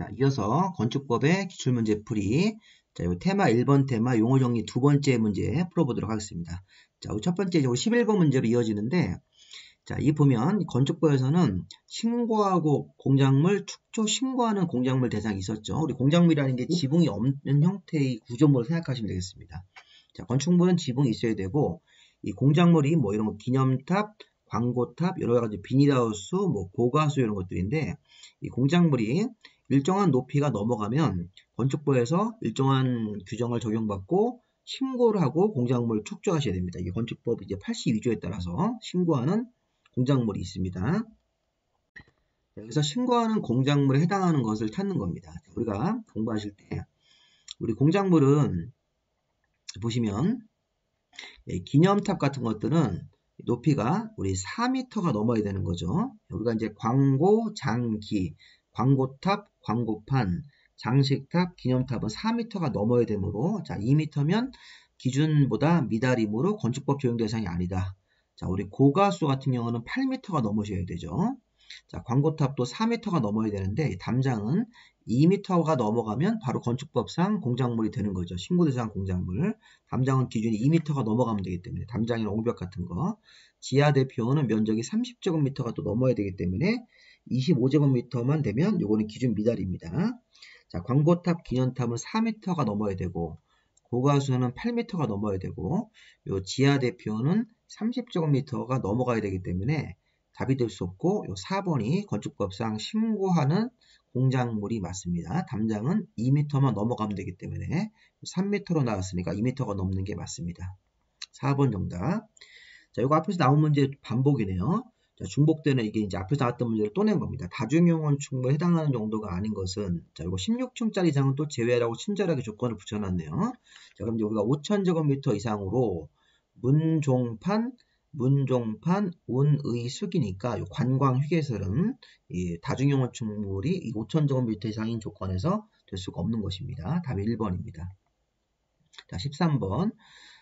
자, 이어서 건축법의 기출문제 풀이. 자, 요 테마 1번 테마 용어 정리 두 번째 문제 풀어보도록 하겠습니다. 자, 첫 번째 11번 문제로 이어지는데, 자, 이 보면 건축법에서는 신고하고 공작물 축조 신고하는 공작물 대상이 있었죠. 우리 공작물이라는 게 지붕이 없는 형태의 구조물을 생각하시면 되겠습니다. 자, 건축물은 지붕이 있어야 되고, 이 공작물이 뭐 이런 거 기념탑, 광고탑, 여러 가지 비닐하우스, 뭐 고가수 이런 것들인데, 이 공작물이 일정한 높이가 넘어가면 건축법에서 일정한 규정을 적용받고 신고를 하고 공작물을 축조하셔야 됩니다. 이게 건축법 이제 82조에 따라서 신고하는 공작물이 있습니다. 여기서 신고하는 공작물에 해당하는 것을 찾는 겁니다. 우리가 공부하실 때 우리 공작물은 보시면 기념탑 같은 것들은 높이가 우리 4m가 넘어야 되는 거죠. 우리가 이제 광고, 장기, 광고탑, 광고판, 장식탑, 기념탑은 4m가 넘어야 되므로 자 2m면 기준보다 미달이므로 건축법 적용 대상이 아니다. 자 우리 고가수 같은 경우는 8m가 넘으셔야 되죠. 자 광고탑도 4m가 넘어야 되는데 담장은 2m가 넘어가면 바로 건축법상 공작물이 되는 거죠. 신고 대상 공작물. 담장은 기준이 2m가 넘어가면 되기 때문에 담장이나 옹벽 같은 거. 지하 대표는 면적이 30제곱미터가 또 넘어야 되기 때문에 25제곱미터만 되면 요거는 기준 미달입니다. 자, 광고탑, 기념탑은 4m가 넘어야 되고 고가수는 8m가 넘어야 되고 요 지하 대표는 30제곱미터가 넘어가야 되기 때문에 답이 될 수 없고 요 4번이 건축법상 신고하는 공작물이 맞습니다. 담장은 2m만 넘어가면 되기 때문에 3m로 나왔으니까 2m가 넘는 게 맞습니다. 4번 정답. 자, 이거 앞에서 나온 문제 반복이네요. 자, 중복되는 이게 이제 앞에서 나왔던 문제를 또 낸 겁니다. 다중용 건축물에 해당하는 정도가 아닌 것은 자, 이거 16층짜리 이상은 또 제외라고 친절하게 조건을 붙여놨네요. 자, 그럼 이제 우리가 5,000제곱미터 이상으로 문종판, 운의숙이니까 관광 휴게소는 이 다중용 건축물이 5,000제곱미터 이상인 조건에서 될 수가 없는 것입니다. 답이 1번입니다. 자, 13번.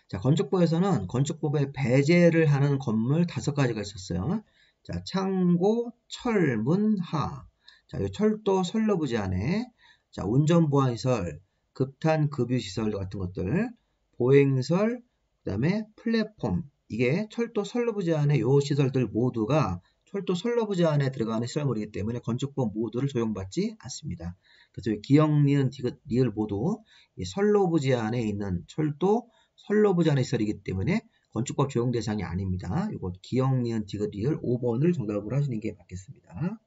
자, 건축법에서는 건축법에 배제를 하는 건물 5가지가 있었어요. 자, 창고, 철, 문, 하. 자, 이 철도, 선로부지 안에 자, 운전보안시설, 급탄, 급유시설 같은 것들, 보행설, 그 다음에 플랫폼. 이게 철도, 선로부지 안에 이 시설들 모두가 철도, 선로부지 안에 들어가는 시설물이기 때문에 건축법 모두를 적용받지 않습니다. 그래서 기역, 니은, 디귿, 리을 모두 이 선로부지 안에 있는 철도, 선로부지 안에 시설이기 때문에 건축법 적용 대상이 아닙니다. 이거 기역, 니은, 디귿, 리을 5번을 정답으로 하시는 게 맞겠습니다.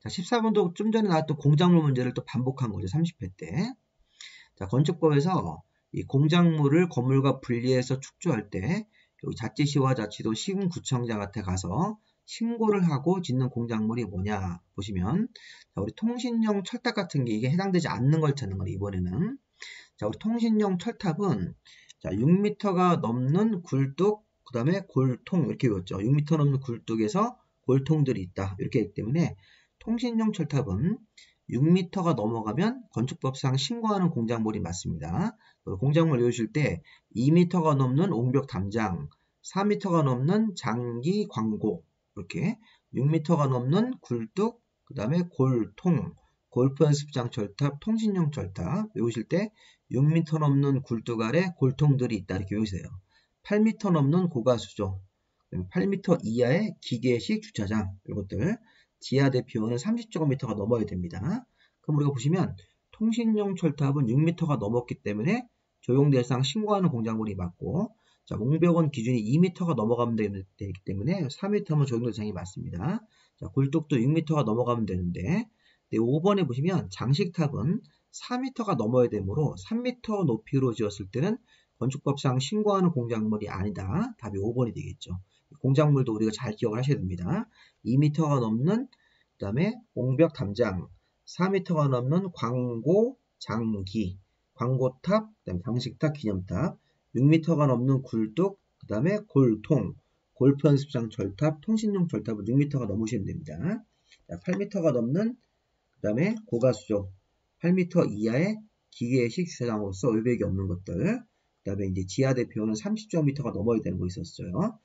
자, 14번도 좀 전에 나왔던 공작물 문제를 또 반복한 거죠. 30회 때. 자, 건축법에서 이 공작물을 건물과 분리해서 축조할 때 여기 자치시와 자치도 시군구청장한테 가서 신고를 하고 짓는 공작물이 뭐냐 보시면 자, 우리 통신용 철탑 같은 게 이게 해당되지 않는 걸 찾는 거예요. 이번에는 자, 우리 통신용 철탑은 자, 6m가 넘는 굴뚝, 그 다음에 골통 이렇게 외웠죠. 6m 넘는 굴뚝에서 골통들이 있다. 이렇게 했기 때문에 통신용 철탑은 6m가 넘어가면 건축법상 신고하는 공작물이 맞습니다. 공작물 외우실 때 2m가 넘는 옹벽 담장, 4m가 넘는 장기 광고, 이렇게 6m가 넘는 굴뚝, 그 다음에 골통, 골프 연습장 철탑, 통신용 철탑 외우실 때 6m 넘는 굴뚝 아래 골통들이 있다 이렇게 외우세요. 8m 넘는 고가수조, 8m 이하의 기계식 주차장 이것들 지하 대표는 30제곱미터가 넘어야 됩니다. 그럼 우리가 보시면 통신용 철탑은 6m가 넘었기 때문에 적용 대상 신고하는 공작물이 맞고 자, 옹벽은 기준이 2m가 넘어가면 되기 때문에 4m면 적용 대상이 맞습니다. 자, 굴뚝도 6m가 넘어가면 되는데 5번에 보시면 장식탑은 4m가 넘어야 되므로 3m 높이로 지었을 때는 건축법상 신고하는 공작물이 아니다. 답이 5번이 되겠죠. 공작물도 우리가 잘 기억을 하셔야 됩니다. 2m가 넘는 그 다음에 옹벽 담장, 4m가 넘는 광고, 장기, 광고탑, 그 다음에 장식탑, 기념탑, 6m가 넘는 굴뚝, 그 다음에 골통, 골프 연습장 철탑, 통신용 철탑은 6m가 넘으시면 됩니다. 8m가 넘는 그 다음에 고가수조, 8m 이하의 기계식 주차장으로서 외벽이 없는 것들, 그 다음에 이제 지하 대표는 30제곱미터가 넘어야 되는 거 있었어요.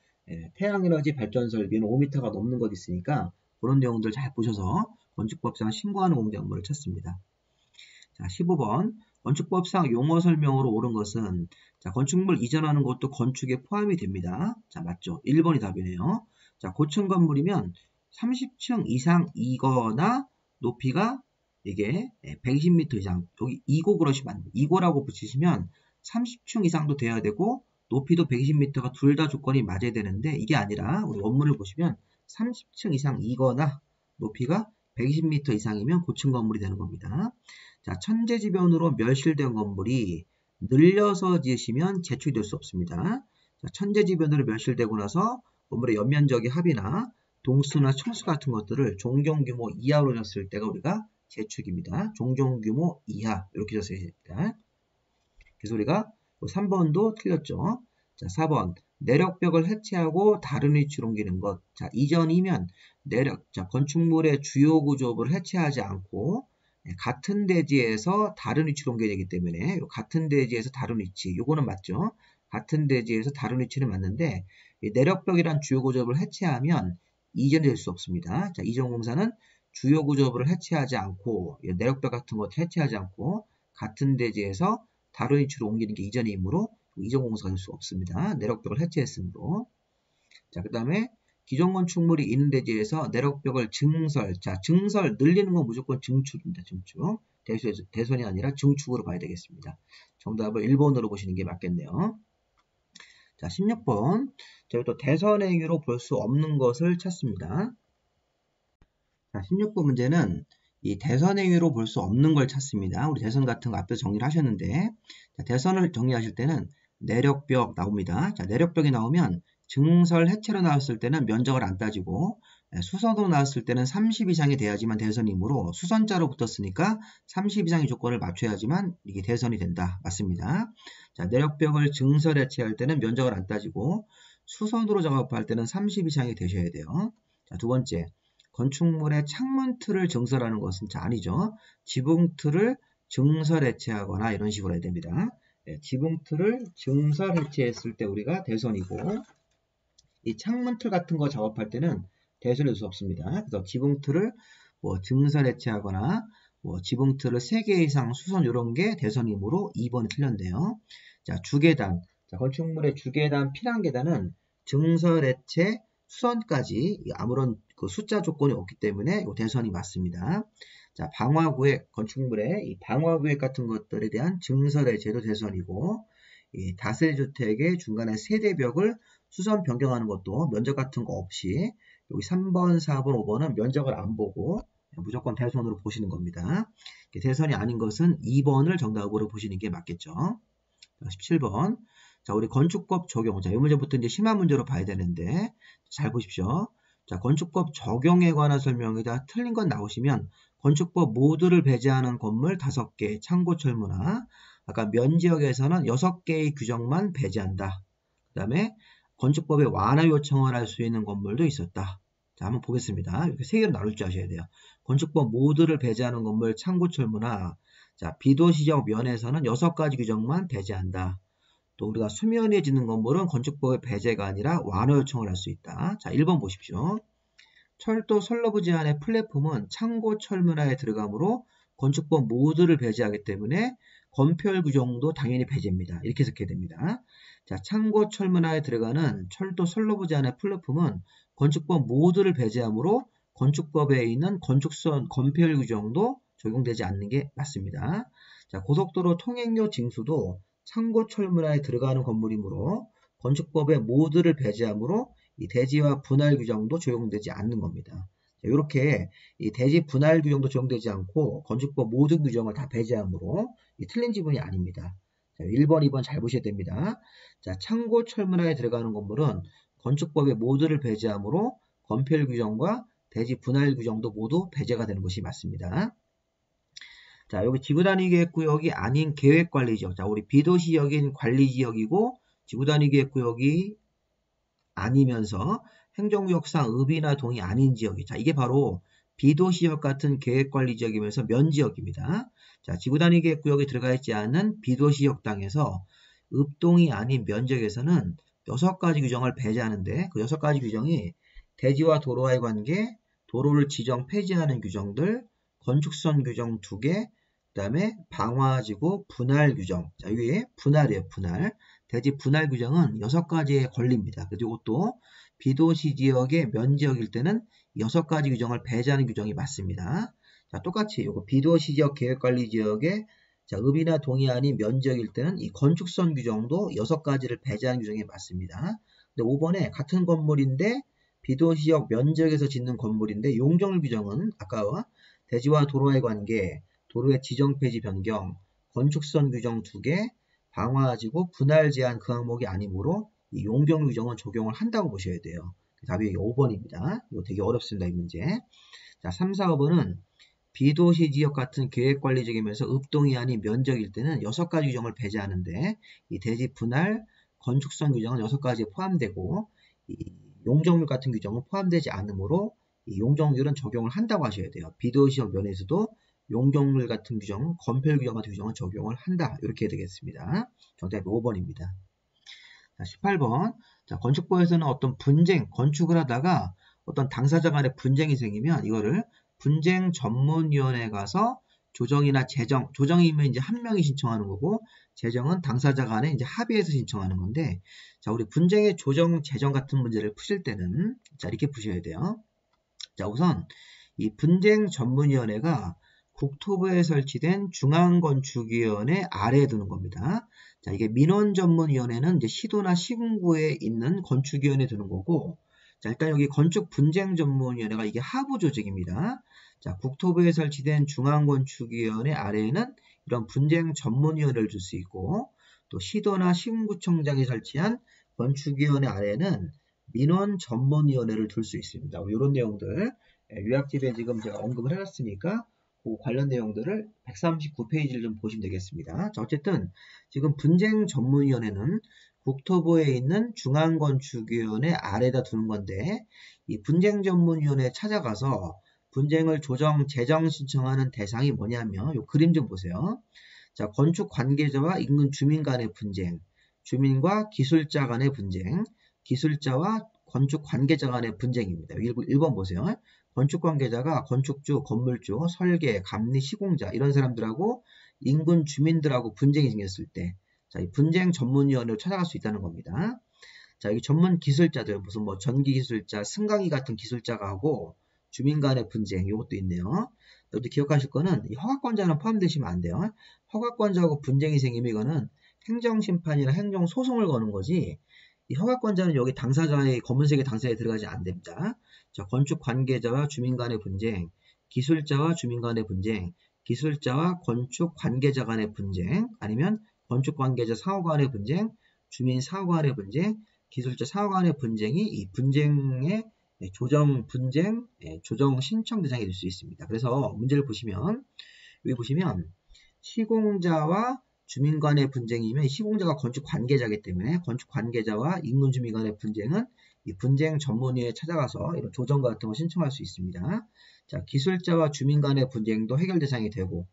태양에너지 발전 설비는 5m가 넘는 것 있으니까 그런 내용들 잘 보셔서 건축법상 신고하는 공작물을 찾습니다. 자, 15번. 건축법상 용어 설명으로 옳은 것은 자, 건축물 이전하는 것도 건축에 포함이 됩니다. 자, 맞죠? 1번이 답이네요. 자, 고층 건물이면 30층 이상이거나 높이가 이게 120m 이상. 여기 2고 그러시면 안 돼요. 2고라고 붙이시면 30층 이상도 돼야 되고 높이도 120m가 둘 다 조건이 맞아야 되는데 이게 아니라 우리 원문을 보시면 30층 이상이거나 높이가 120m 이상이면 고층 건물이 되는 겁니다. 자, 천재지변으로 멸실된 건물이 늘려서 지으시면 재축이 될 수 없습니다. 자, 천재지변으로 멸실되고 나서 건물의 연면적의 합이나 동수나 청수 같은 것들을 종종규모 이하로 졌을 때가 우리가 재축입니다. 종종규모 이하 이렇게 졌어야 됩니다. 그래서 우리가 3번도 틀렸죠. 자, 4번 내력벽을 해체하고 다른 위치로 옮기는 것. 자, 이전이면 건축물의 주요 구조부를 해체하지 않고 같은 대지에서 다른 위치로 옮겨야 되기 때문에 같은 대지에서 다른 위치, 요거는 맞죠. 같은 대지에서 다른 위치는 맞는데 내력벽이란 주요 구조부를 해체하면 이전이 될 수 없습니다. 자, 이전공사는 주요 구조부를 해체하지 않고 내력벽 같은 것도 해체하지 않고 같은 대지에서 다른 위치로 옮기는 게 이전이므로 이전공사가 될 수 없습니다. 내력벽을 해체했으므로. 자, 그 다음에 기존 건축물이 있는 대지에서 내력벽을 증설. 자, 증설 늘리는 건 무조건 증축입니다. 증축. 대손이 아니라 증축으로 봐야 되겠습니다. 정답을 1번으로 보시는 게 맞겠네요. 자, 16번. 저희 또 대선행위로 볼 수 없는 것을 찾습니다. 자, 16번 문제는 이 대선행위로 볼 수 없는 걸 찾습니다. 우리 대선 같은 거 앞에서 정리를 하셨는데 자, 대선을 정리하실 때는 내력벽 나옵니다. 자, 내력벽이 나오면 증설 해체로 나왔을 때는 면적을 안 따지고 수선으로 나왔을 때는 30 이상이 돼야지만 대선이므로 수선자로 붙었으니까 30 이상의 조건을 맞춰야지만 이게 대선이 된다. 맞습니다. 자, 내력벽을 증설 해체할 때는 면적을 안 따지고 수선으로 작업할 때는 30 이상이 되셔야 돼요. 자, 두 번째. 건축물의 창문 틀을 증설하는 것은 아니죠. 지붕 틀을 증설 해체하거나 이런 식으로 해야 됩니다. 지붕 틀을 증설 해체했을 때 우리가 대선이고 이 창문 틀 같은 거 작업할 때는 대선이 될 수 없습니다. 그래서 지붕 틀을 증설 해체하거나 지붕 틀을 3개 이상 수선 이런 게 대선이므로 2번이 틀렸네요. 자, 주계단. 자, 건축물의 주계단, 피랑계단은 증설 해체 수선까지 아무런 그 숫자 조건이 없기 때문에 대선이 맞습니다. 자, 방화구획, 건축물의 이 방화구획 같은 것들에 대한 증설 해체도 대선이고 이 다세대주택의 중간에 세대벽을 수선 변경하는 것도 면적 같은 거 없이 여기 3번, 4번, 5번은 면적을 안 보고 무조건 대선으로 보시는 겁니다. 대선이 아닌 것은 2번을 정답으로 보시는 게 맞겠죠. 17번. 자, 우리 건축법 적용. 자, 이 문제부터 이제 심화 문제로 봐야 되는데, 잘 보십시오. 자, 건축법 적용에 관한 설명이다. 틀린 건 나오시면, 건축법 모두를 배제하는 건물 5개, 창고 철문화. 아까 면지역에서는 6개의 규정만 배제한다. 그 다음에 건축법에 완화 요청을 할 수 있는 건물도 있었다. 자, 한번 보겠습니다. 이렇게 3개로 나눌 줄 아셔야 돼요. 건축법 모두를 배제하는 건물, 창고 철문화. 자, 비도시적 면에서는 6가지 규정만 배제한다. 또 우리가 수면 위에 짓는 건물은 건축법의 배제가 아니라 완화 요청을 할 수 있다. 자, 1번 보십시오. 철도 선러브 제한의 플랫폼은 창고 철문화에 들어가므로 건축법 모두를 배제하기 때문에 건폐율 규정도 당연히 배제입니다. 이렇게 해석해야 됩니다. 자, 창고 철문화에 들어가는 철도 선러브 제한의 플랫폼은 건축법 모두를 배제하므로 건축법에 있는 건축선 건폐율 규정도 적용되지 않는 게 맞습니다. 자, 고속도로 통행료 징수도 창고 철문화에 들어가는 건물이므로 건축법의 모두를 배제하므로 이 대지와 분할 규정도 적용되지 않는 겁니다. 자, 이렇게 이 대지 분할 규정도 적용되지 않고 건축법 모든 규정을 다 배제하므로 이 틀린 지문이 아닙니다. 자, 1번, 2번 잘 보셔야 됩니다. 자, 창고 철문화에 들어가는 건물은 건축법의 모두를 배제하므로 건폐율 규정과 대지 분할 규정도 모두 배제가 되는 것이 맞습니다. 자, 여기 지구단위 계획구역이 아닌 계획관리지역. 자, 우리 비도시역인 관리지역이고 지구단위 계획구역이 아니면서 행정구역상 읍이나 동이 아닌 지역이. 자, 이게 바로 비도시역 같은 계획관리지역이면서 면지역입니다. 자, 지구단위 계획구역에 들어가 있지 않은 비도시역 땅에서 읍동이 아닌 면적에서는 6가지 규정을 배제하는데 그 6가지 규정이 대지와 도로와의 관계, 도로를 지정 폐지하는 규정들, 건축선 규정 2개, 그 다음에 방화지구 분할 규정. 자, 위에 분할이에요, 분할. 대지 분할 규정은 6가지에 걸립니다. 그리고 또 비도시 지역의 면지역일 때는 6가지 규정을 배제하는 규정이 맞습니다. 자, 똑같이 이거 비도시 지역 계획관리 지역의 자, 읍이나 동의안이 면지역일 때는 이 건축선 규정도 6가지를 배제하는 규정이 맞습니다. 근데 5번에 같은 건물인데 비도시역 면적에서 짓는 건물인데 용적률 규정은 아까와 대지와 도로의 관계, 도로의 지정 폐지 변경, 건축선 규정 2개, 방화지구 분할 제한 그 항목이 아니므로 이 용적률 규정은 적용을 한다고 보셔야 돼요. 답이 5번입니다. 이거 되게 어렵습니다, 이 문제. 자, 3, 4, 5번은 비도시 지역 같은 계획관리지역이면서 읍동의안이 면적일 때는 6가지 규정을 배제하는데 이 대지 분할, 건축선 규정은 6가지에 포함되고 이 용적률 같은 규정은 포함되지 않으므로 이 용적률은 적용을 한다고 하셔야 돼요. 비도시역 면에서도 용적률 같은 규정, 건폐율 규정 같은 규정은 적용을 한다. 이렇게 되겠습니다. 정답이 5번입니다. 자, 18번. 자, 건축부에서는 어떤 분쟁, 건축을 하다가 어떤 당사자 간의 분쟁이 생기면 이거를 분쟁 전문위원회에 가서 조정이나 재정, 조정이면 이제 한 명이 신청하는 거고, 재정은 당사자 간에 이제 합의해서 신청하는 건데, 자, 우리 분쟁의 조정, 재정 같은 문제를 푸실 때는, 자, 이렇게 푸셔야 돼요. 자, 우선, 이 분쟁 전문위원회가 국토부에 설치된 중앙건축위원회 아래에 두는 겁니다. 자, 이게 민원전문위원회는 이제 시도나 시군구에 있는 건축위원회에 두는 거고, 자, 일단 여기 건축분쟁전문위원회가 이게 하부 조직입니다. 자, 국토부에 설치된 중앙건축위원회 아래에는 이런 분쟁 전문위원회를 둘 수 있고, 또 시도나 시군구청장이 설치한 건축위원회 아래에는 민원전문위원회를 둘 수 있습니다. 이런 내용들 요약집에 지금 제가 언급을 해놨으니까 그 관련 내용들을 139페이지를 좀 보시면 되겠습니다. 자, 어쨌든 지금 분쟁전문위원회는 국토부에 있는 중앙건축위원회 아래다 두는 건데 이 분쟁전문위원회에 찾아가서 분쟁을 조정, 재정 신청하는 대상이 뭐냐면 이 그림 좀 보세요. 자, 건축 관계자와 인근 주민 간의 분쟁, 주민과 기술자 간의 분쟁, 기술자와 건축 관계자 간의 분쟁입니다. 1번 보세요. 건축 관계자가 건축주, 건물주, 설계, 감리, 시공자 이런 사람들하고 인근 주민들하고 분쟁이 생겼을 때 자, 이 분쟁 전문위원회로 찾아갈 수 있다는 겁니다. 자, 여기 전문 기술자들, 무슨 뭐 전기 기술자, 승강기 같은 기술자가 하고 주민 간의 분쟁, 이것도 있네요. 여기도 기억하실 거는 이 허가권자는 포함되시면 안 돼요. 허가권자하고 분쟁이 생기면 이거는 행정심판이나 행정소송을 거는 거지, 이 허가권자는 여기 당사자의 검은색의 당사자에 들어가지 안 됩니다. 자, 건축 관계자와 주민 간의 분쟁, 기술자와 주민 간의 분쟁, 기술자와 건축 관계자 간의 분쟁, 아니면 건축 관계자 사후 간의 분쟁, 주민 사후 간의 분쟁, 기술자 사후 간의 분쟁이 이 분쟁의 조정 분쟁, 조정 신청 대상이 될 수 있습니다. 그래서 문제를 보시면 여기 보시면 시공자와 주민 간의 분쟁이면 시공자가 건축 관계자이기 때문에 건축 관계자와 인근 주민 간의 분쟁은 이 분쟁 전문위에 찾아가서 이런 조정 같은 거 신청할 수 있습니다. 자, 기술자와 주민 간의 분쟁도 해결 대상이 되고,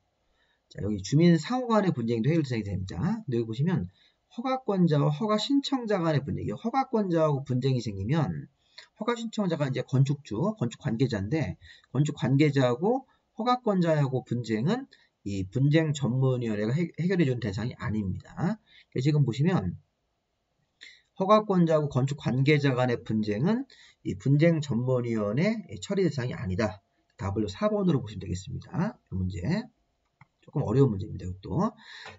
자, 여기 주민 상호 간의 분쟁도 해결 대상이 됩니다. 근데 여기 보시면 허가권자와 허가 신청자 간의 분쟁, 허가권자하고 분쟁이 생기면 허가 신청자가 이제 건축주, 건축 관계자인데 건축 관계자하고 허가권자하고 분쟁은 이 분쟁 전문위원회가 해결해 주는 대상이 아닙니다. 지금 보시면 허가권자하고 건축 관계자 간의 분쟁은 이 분쟁 전문위원회 처리 대상이 아니다. 답을 4번으로 보시면 되겠습니다. 이 문제 조금 어려운 문제입니다. 이것도.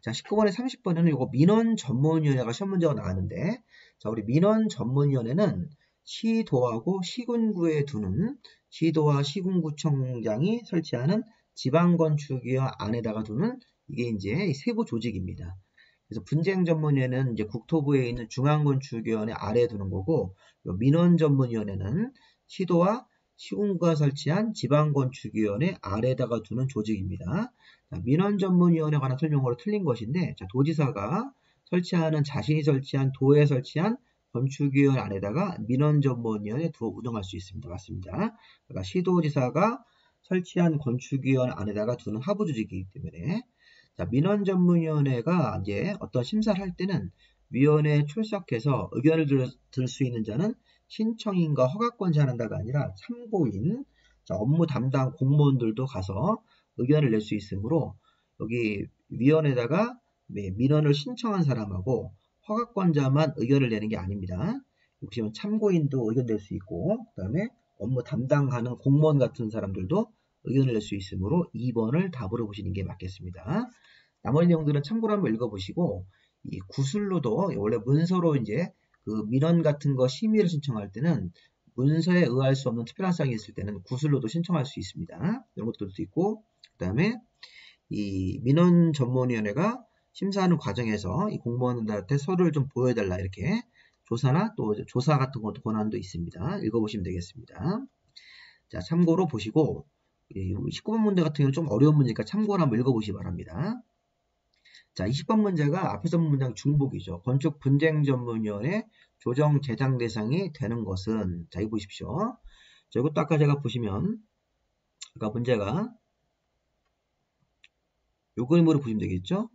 자, 19번에 30번에는 이거 민원 전문위원회가 시험 문제가 나왔는데, 자, 우리 민원 전문위원회는 시도하고 시군구에 두는 시도와 시군구청장이 설치하는 지방건축위원 안에다가 두는 이게 이제 세부 조직입니다. 그래서 분쟁전문위원회는 이제 국토부에 있는 중앙건축위원회 아래에 두는 거고, 민원전문위원회는 시도와 시군구가 설치한 지방건축위원회 아래에다가 두는 조직입니다. 자, 민원전문위원회에 관한 설명으로 틀린 것인데, 자, 도지사가 설치하는 자신이 설치한 도에 설치한 건축위원회 안에다가 민원전문위원회 두어 운영할 수 있습니다. 맞습니다. 그러니까 시도지사가 설치한 건축위원회 안에다가 두는 하부 조직이기 때문에, 자, 민원전문위원회가 이제 어떤 심사를 할 때는 위원회에 출석해서 의견을 들 수 있는 자는 신청인과 허가권자 한다가 아니라 참고인, 자, 업무 담당 공무원들도 가서 의견을 낼 수 있으므로 여기 위원회에다가 민원을 신청한 사람하고 허가권자만 의견을 내는 게 아닙니다. 보시면 참고인도 의견 낼 수 있고 그 다음에 업무 담당하는 공무원 같은 사람들도 의견을 낼 수 있으므로 2번을 답으로 보시는 게 맞겠습니다. 나머지 내용들은 참고로 한번 읽어보시고 이 구술로도 원래 문서로 이제 그 민원 같은 거 심의를 신청할 때는 문서에 의할 수 없는 특별한 사항이 있을 때는 구술로도 신청할 수 있습니다. 이런 것들도 있고 그 다음에 이 민원 전문위원회가 심사하는 과정에서 이 공무원들한테 서류를 좀 보여달라 이렇게 조사나 또 조사 같은 것도 권한도 있습니다. 읽어보시면 되겠습니다. 자, 참고로 보시고 19번 문제 같은 경우는 좀 어려운 문제니까 참고로 한번 읽어보시기 바랍니다. 자, 20번 문제가 앞에서 본 문장 중복이죠. 건축 분쟁 전문위원회 조정 제장 대상이 되는 것은 자, 이거 보십시오. 자, 이것도 아까 제가 보시면 아까 문제가 요 그림으로 보시면 되겠죠.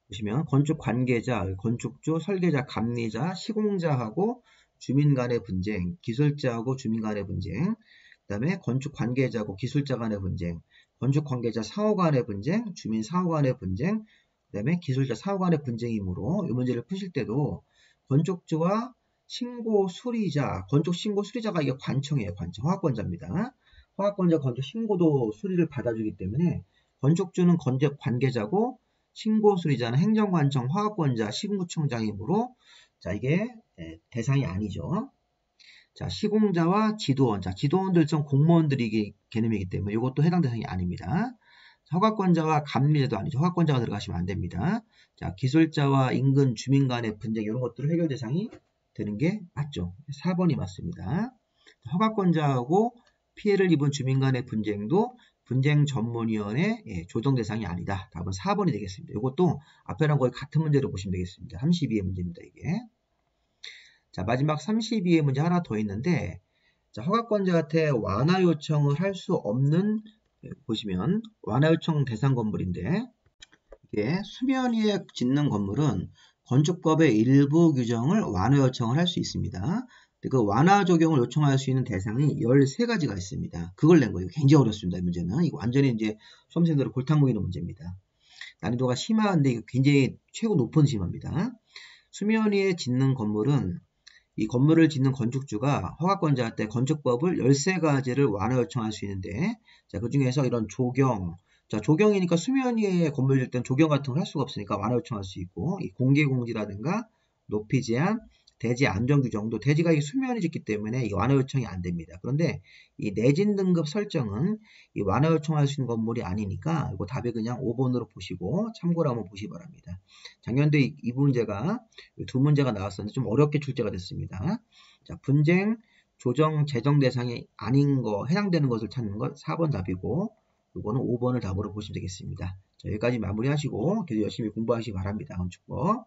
보시면 건축 관계자, 건축주, 설계자, 감리자, 시공자하고 주민 간의 분쟁, 기술자하고 주민 간의 분쟁, 그 다음에 건축 관계자하고 기술자 간의 분쟁, 건축 관계자 사후 간의 분쟁, 주민 사후 간의 분쟁, 그 다음에 기술자 사후 간의 분쟁이므로 이 문제를 푸실 때도 건축주와 신고 수리자, 건축 신고 수리자가 이게 관청이에요. 관청, 허가권자입니다. 허가권자 건축 신고도 수리를 받아주기 때문에 건축주는 건축 관계자고 신고 수리자는 행정관청, 허가권자, 시군구청장이므로 자 이게 대상이 아니죠. 자 시공자와 지도원, 자 지도원들 좀 공무원들이 개념이기 때문에 이것도 해당 대상이 아닙니다. 허가권자와 감리자도 아니죠. 허가권자가 들어가시면 안 됩니다. 자 기술자와 인근 주민 간의 분쟁 이런 것들을 해결 대상이 되는 게 맞죠. 4번이 맞습니다. 허가권자하고 피해를 입은 주민 간의 분쟁도 분쟁 전문위원회 조정 대상이 아니다. 답은 4번이 되겠습니다. 이것도 앞에랑 거의 같은 문제로 보시면 되겠습니다. 32의 문제입니다. 이게. 자 마지막 32의 문제 하나 더 있는데 자, 허가권자한테 완화 요청을 할 수 없는 보시면 완화 요청 대상 건물인데 이게 수면 위에 짓는 건물은 건축법의 일부 규정을 완화 요청을 할 수 있습니다. 그 완화 적용을 요청할 수 있는 대상이 13가지가 있습니다. 그걸 낸 거예요. 굉장히 어렵습니다. 이 문제는. 이거 완전히 이제 수험생들을 골탕 먹이는 문제입니다. 난이도가 심한데 이거 굉장히 최고 높은 심화입니다. 수면 위에 짓는 건물은 이 건물을 짓는 건축주가 허가권자한테 건축법을 13가지를 완화 요청할 수 있는데 자, 그 중에서 이런 조경, 자, 조경이니까 수면 위에 건물 질 때는 조경 같은 걸 할 수가 없으니까 완화 요청할 수 있고 이 공개공지라든가 높이 제한, 대지 안전규정도 대지가 이 수면이 짓기 때문에 이 완화 요청이 안 됩니다. 그런데 이 내진 등급 설정은 이 완화 요청할 수 있는 건물이 아니니까 이거 답이 그냥 5번으로 보시고 참고로 한번 보시기 바랍니다. 작년도 이 문제가 두 문제가 나왔었는데 좀 어렵게 출제가 됐습니다. 자, 분쟁, 조정, 재정 대상이 아닌 거, 해당되는 것을 찾는 것 4번 답이고 이거는 5번을 답으로 보시면 되겠습니다. 자, 여기까지 마무리하시고 계속 열심히 공부하시기 바랍니다. 건축법.